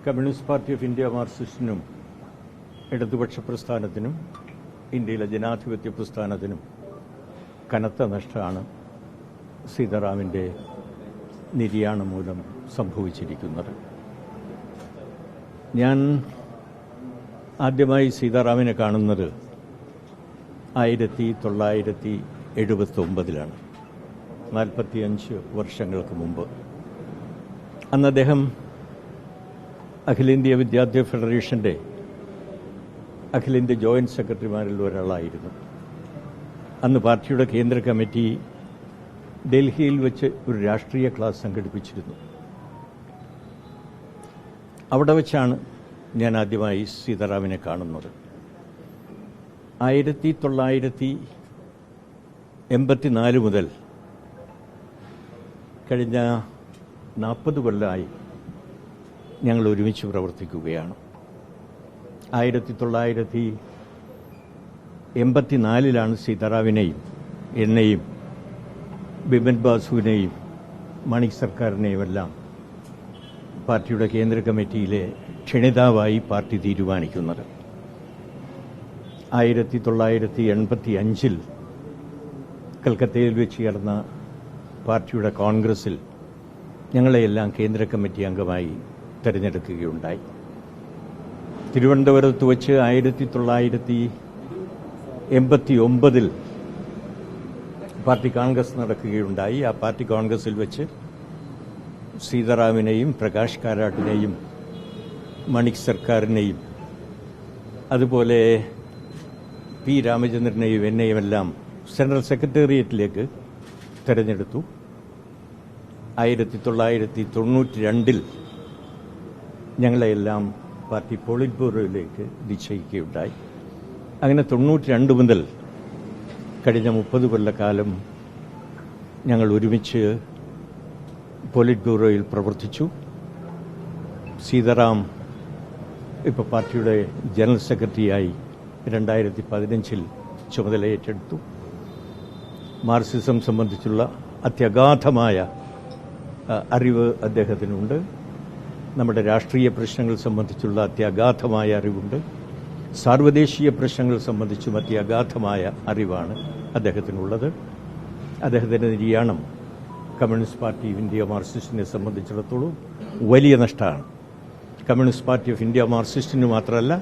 Communist party of India മാർക്സിസ്റ്റിനും ഇടതുപക്ഷ പ്രസ്ഥാനത്തിനും ഇന്ത്യയിലെ ജനാധിപത്യ പ്രസ്ഥാനത്തിനും കനത്ത നഷ്ടമാണ് സീതാറാമിൻ്റെ നിര്യാണം മൂലം സംഭവിച്ചിരിക്കുന്നത്. ഞാൻ ആദ്യമായി സീതാറാമിനെ കാണുന്നത് 1979 45 വർഷങ്ങൾക്ക് മുമ്പ്. അന്ന് അദ്ദേഹം അഖിലേന്ത്യാ വിദ്യാർത്ഥി ഫെഡറേഷൻ്റെ അഖിലേന്ത്യാ ജോയിന്റ് സെക്രട്ടറിമാരിൽ ഒരാളായിരുന്നു. അന്ന് പാർട്ടിയുടെ കേന്ദ്ര കമ്മിറ്റി ഡൽഹിയിൽ വെച്ച് ഒരു രാഷ്ട്രീയ ക്ലാസ് സംഘടിപ്പിച്ചിരുന്നു. അവിടെ വെച്ചാണ് ഞാൻ ആദ്യമായി സീതാറാമിനെ കാണുന്നത്. 1984 മുതൽ കഴിഞ്ഞ 40 കൊല്ലമായി ഞങ്ങൾ ഒരുമിച്ച് പ്രവർത്തിക്കുകയാണ്. 1984 സീതാറാമിനെയും എന്നെയും ബിപിൻ ബാസുവിനെയും മണിക് സർക്കാരിനെയും എല്ലാം പാർട്ടിയുടെ കേന്ദ്ര കമ്മിറ്റിയിലെ ക്ഷണിതാവായി പാർട്ടി തീരുമാനിക്കുന്നത്. 1985 കൽക്കത്തയിൽ വെച്ച് ചേർന്ന പാർട്ടിയുടെ കോൺഗ്രസിൽ ഞങ്ങളെയെല്ലാം കേന്ദ്ര കമ്മിറ്റി അംഗമായി തെരഞ്ഞെടുക്കുകയുണ്ടായി. തിരുവനന്തപുരത്ത് വെച്ച് 1989 പാർട്ടി കോൺഗ്രസ് നടക്കുകയുണ്ടായി. ആ പാർട്ടി കോൺഗ്രസിൽ വെച്ച് സീതാറാമിനെയും പ്രകാശ് കാരാട്ടിനെയും മണിക് സർക്കാരിനെയും അതുപോലെ പി രാമചന്ദ്രനെയും എന്നെയുമെല്ലാം സെൻട്രൽ സെക്രട്ടേറിയറ്റിലേക്ക് തെരഞ്ഞെടുത്തു. 1992 ഞങ്ങളെയെല്ലാം പാർട്ടി പോളിറ്റ് ബ്യൂറോയിലേക്ക് നിശ്ചയിക്കുകയുണ്ടായി. അങ്ങനെ 92 മുതൽ കഴിഞ്ഞ 30 കൊല്ലക്കാലം ഞങ്ങൾ ഒരുമിച്ച് പോളിറ്റ് ബ്യൂറോയിൽ പ്രവർത്തിച്ചു. സീതാറാം ഇപ്പോൾ പാർട്ടിയുടെ ജനറൽ സെക്രട്ടറിയായി 2015 ചുമതലയേറ്റെടുത്തു. മാർക്സിസം സംബന്ധിച്ചുള്ള അത്യഗാധമായ അറിവ് അദ്ദേഹത്തിനുണ്ട്. നമ്മുടെ രാഷ്ട്രീയ പ്രശ്നങ്ങൾ സംബന്ധിച്ചുള്ള അത്യഗാധമായ അറിവുണ്ട്. സാർവദേശീയ പ്രശ്നങ്ങൾ സംബന്ധിച്ചും അത്യഗാധമായ അറിവാണ് അദ്ദേഹത്തിനുള്ളത്. അദ്ദേഹത്തിൻ്റെ നിര്യാണം കമ്മ്യൂണിസ്റ്റ് പാർട്ടി ഓഫ് ഇന്ത്യ മാർക്സിസ്റ്റിനെ സംബന്ധിച്ചിടത്തോളം വലിയ നഷ്ടമാണ്. കമ്മ്യൂണിസ്റ്റ് പാർട്ടി ഓഫ് ഇന്ത്യ മാർക്സിസ്റ്റിന് മാത്രമല്ല,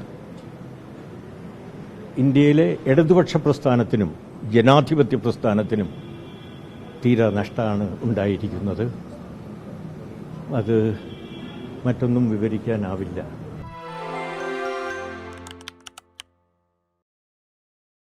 ഇന്ത്യയിലെ ഇടതുപക്ഷ പ്രസ്ഥാനത്തിനും ജനാധിപത്യ പ്രസ്ഥാനത്തിനും തീരെ നഷ്ടമാണ് ഉണ്ടായിരിക്കുന്നത്. അത് മറ്റൊന്നും വിവരിക്കാനാവില്ല.